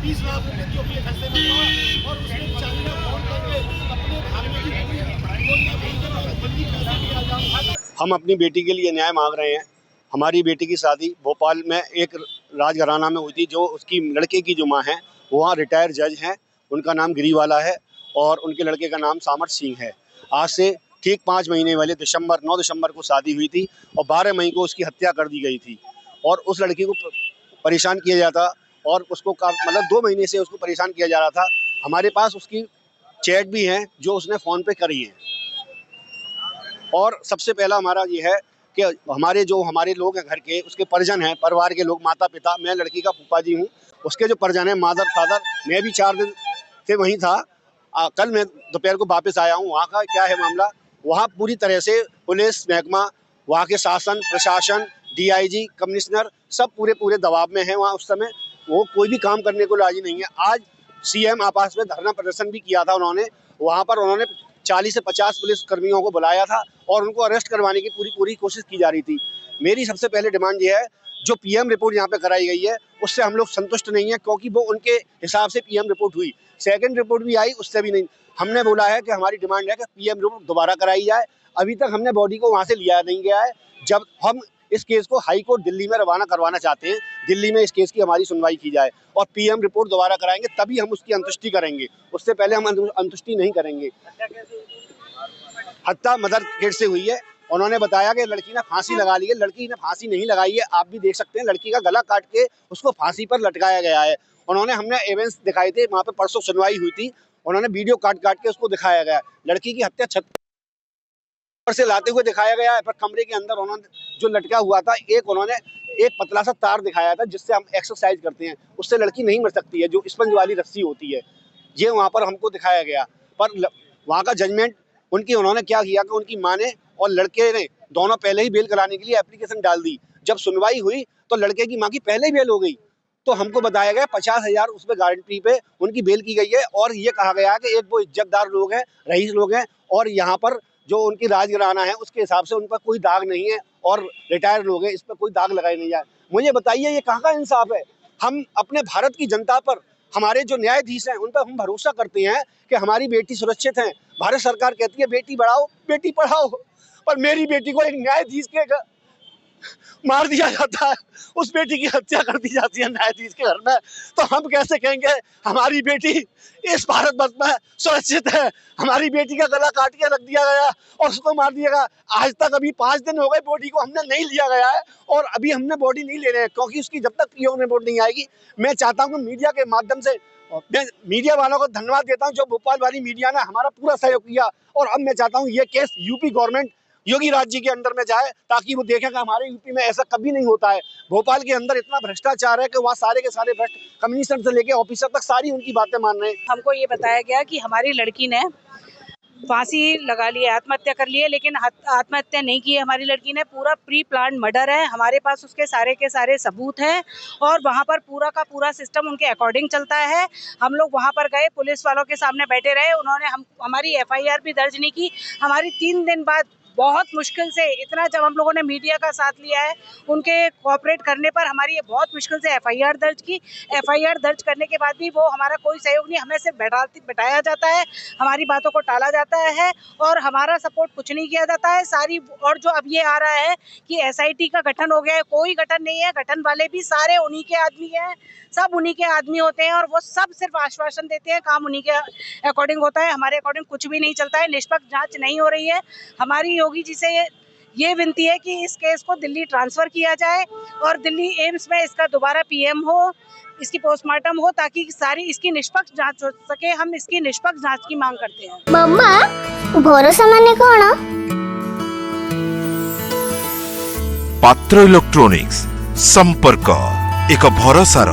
20 लाख रुपए जो अपने खर्चे में हुआ और उसने बेचारी ने फोन करके अपने भागने की जल्दी पैसे दिया जाए। हम अपनी बेटी के लिए न्याय मांग रहे हैं। हमारी बेटी की शादी भोपाल में एक राजघराना में हुई थी। जो उसकी लड़के की जो माँ है वहाँ रिटायर्ड जज हैं, उनका नाम गिरीवाला है और उनके लड़के का नाम सामर्थ सिंह है। आज से ठीक 5 महीने वाले 9 दिसंबर को शादी हुई थी और 12 मई को उसकी हत्या कर दी गई थी। और उस लड़की को परेशान किया जाता और उसको मतलब 2 महीने से उसको परेशान किया जा रहा था। हमारे पास उसकी चैट भी हैं जो उसने फ़ोन पे करी हैं। और सबसे पहला हमारा ये है कि हमारे लोग हैं घर के, उसके परिजन हैं, परिवार के लोग, माता पिता, मैं लड़की का फूफा जी हूँ, उसके जो परिजन हैं, मदर फादर, मैं भी 4 दिन से वहीं था। कल मैं दोपहर को वापस आया हूँ। वहाँ का क्या है मामला, वहाँ पूरी तरह से पुलिस महकमा, वहाँ के शासन प्रशासन, DIG, कमिश्नर सब पूरे दबाव में हैं। वहाँ उस समय वो कोई भी काम करने को राजी नहीं है। आज CM आपास में धरना प्रदर्शन भी किया था उन्होंने। वहाँ पर उन्होंने 40 से 50 पुलिस कर्मियों को बुलाया था और उनको अरेस्ट करवाने की पूरी कोशिश की जा रही थी। मेरी सबसे पहले डिमांड ये है, जो PM रिपोर्ट यहाँ पे कराई गई है उससे हम लोग संतुष्ट नहीं है, क्योंकि वो उनके हिसाब से PM रिपोर्ट हुई। सेकंड रिपोर्ट भी आई, उससे भी नहीं। हमने बोला है कि हमारी डिमांड है कि PM रिपोर्ट दोबारा कराई जाए। अभी तक हमने बॉडी को वहाँ से लिया नहीं गया है। जब हम इस केस को हाई कोर्ट दिल्ली में रवाना करवाना चाहते हैं, दिल्ली में इस केस की हमारी सुनवाई की जाए और PM रिपोर्ट दोबारा कराएंगे, तभी हम उसकी अंतुष्टि करेंगे। उससे पहले हम अंतुष्टि नहीं करेंगे। हत्या मदर केस से हुई है। उन्होंने बताया कि लड़की ने फांसी लगा ली है। लड़की ने फांसी नहीं लगाई है, आप भी देख सकते हैं। लड़की का गला काट के उसको फांसी पर लटकाया गया है। हमने एविडेंस दिखाए थे, वहाँ पे परसों सुनवाई हुई थी। उन्होंने वीडियो काट के उसको दिखाया गया। लड़की की हत्या छत पर से लाते हुए दिखाया गया है, पर कमरे के अंदर उन्होंने जो लटका हुआ था, उन्होंने एक पतला सा तार दिखाया था जिससे हम एक्सरसाइज करते हैं, उससे लड़की नहीं मर सकती है, जो स्पंज वाली रस्सी होती है। ये वहाँ पर हमको दिखाया गया, पर वहाँ का जजमेंट उन्होंने क्या किया कि उनकी माँ ने और लड़के ने दोनों पहले ही बेल कराने के लिए एप्लीकेशन डाल दी। जब सुनवाई हुई तो लड़के की माँ की पहले ही बेल हो गई। तो हमको बताया गया 50,000 उसमें गारंटी पे उनकी बेल की गई है और ये कहा गया कि एक वो इज्जतदार लोग हैं, रईस लोग हैं और यहाँ पर जो उनकी राजघराना है उसके हिसाब से उन पर कोई दाग नहीं है और रिटायर्ड लोग हैं, इस पर कोई दाग लगाए नहीं जाए। मुझे बताइए ये कहाँ का इंसाफ है? हम अपने भारत की जनता पर, हमारे जो न्यायाधीश हैं उन पर हम भरोसा करते हैं कि हमारी बेटी सुरक्षित है। भारत सरकार कहती है बेटी बढ़ाओ बेटी पढ़ाओ, पर मेरी बेटी को एक न्यायाधीश के मार दिया जाता है, उस बेटी की हत्या कर दी जाती है न्यायाधीश के घर में। तो हम कैसे कहेंगे हमारी बेटी इस भारतवर्ष में सुरक्षित है? हमारी बेटी का गला काट के रख दिया गया और उसको मार दिया गया। आज तक अभी 5 दिन हो गए बॉडी को हमने नहीं लिया गया है और अभी हमने बॉडी नहीं ले रहे हैं, क्योंकि उसकी जब तक PM रिपोर्ट नहीं आएगी। मैं चाहता हूँ कि मीडिया के माध्यम से, मैं मीडिया वालों को धन्यवाद देता हूँ जो भोपाल वाली मीडिया ने हमारा पूरा सहयोग किया। और अब मैं चाहता हूँ ये केस UP गवर्नमेंट, योगी राज्य के अंदर में जाए, ताकि वो देखें कि हमारे UP में ऐसा कभी नहीं होता है। भोपाल के अंदर इतना भ्रष्टाचार है कि वहाँ सारे के सारे भ्रष्ट, कमिश्नर से लेके ऑफिसर तक सारी उनकी बातें मान रहे हैं। हमको ये बताया गया कि हमारी लड़की ने फांसी लगा ली है, आत्महत्या कर ली है, लेकिन आत्महत्या नहीं की है। हमारी लड़की ने पूरा प्री प्लान मर्डर है। हमारे पास उसके सारे के सारे सबूत हैं और वहाँ पर पूरा का पूरा सिस्टम उनके अकॉर्डिंग चलता है। हम लोग वहाँ पर गए, पुलिस वालों के सामने बैठे रहे, उन्होंने हमारी FIR भी दर्ज नहीं की। हमारी 3 दिन बाद बहुत मुश्किल से, इतना जब हम लोगों ने मीडिया का साथ लिया है, उनके कोऑपरेट करने पर हमारी ये बहुत मुश्किल से FIR दर्ज की। FIR दर्ज करने के बाद भी वो हमारा कोई सहयोग नहीं, हमें सिर्फ बैठाया जाता है, हमारी बातों को टाला जाता है और हमारा सपोर्ट कुछ नहीं किया जाता है सारी। और जो अब ये आ रहा है कि SIT का गठन हो गया है, कोई गठन नहीं है। गठन वाले भी सारे उन्हीं के आदमी हैं, सब उन्हीं के आदमी होते हैं और वो सब सिर्फ आश्वासन देते हैं, काम उन्हीं के अकॉर्डिंग होता है। हमारे अकॉर्डिंग कुछ भी नहीं चलता है, निष्पक्ष जांच नहीं हो रही है। हमारी योगी जी से ये विनती है कि इस केस को दिल्ली ट्रांसफर किया जाए और दिल्ली एम्स में इसका दोबारा PM हो, इसकी पोस्टमार्टम हो, ताकि सारी इसकी निष्पक्ष जांच हो सके। हम इसकी निष्पक्ष जांच की मांग करते हैं। मम्मा भरोसा माने कौन? पात्र इलेक्ट्रॉनिक्स संपर्क एक भरोसार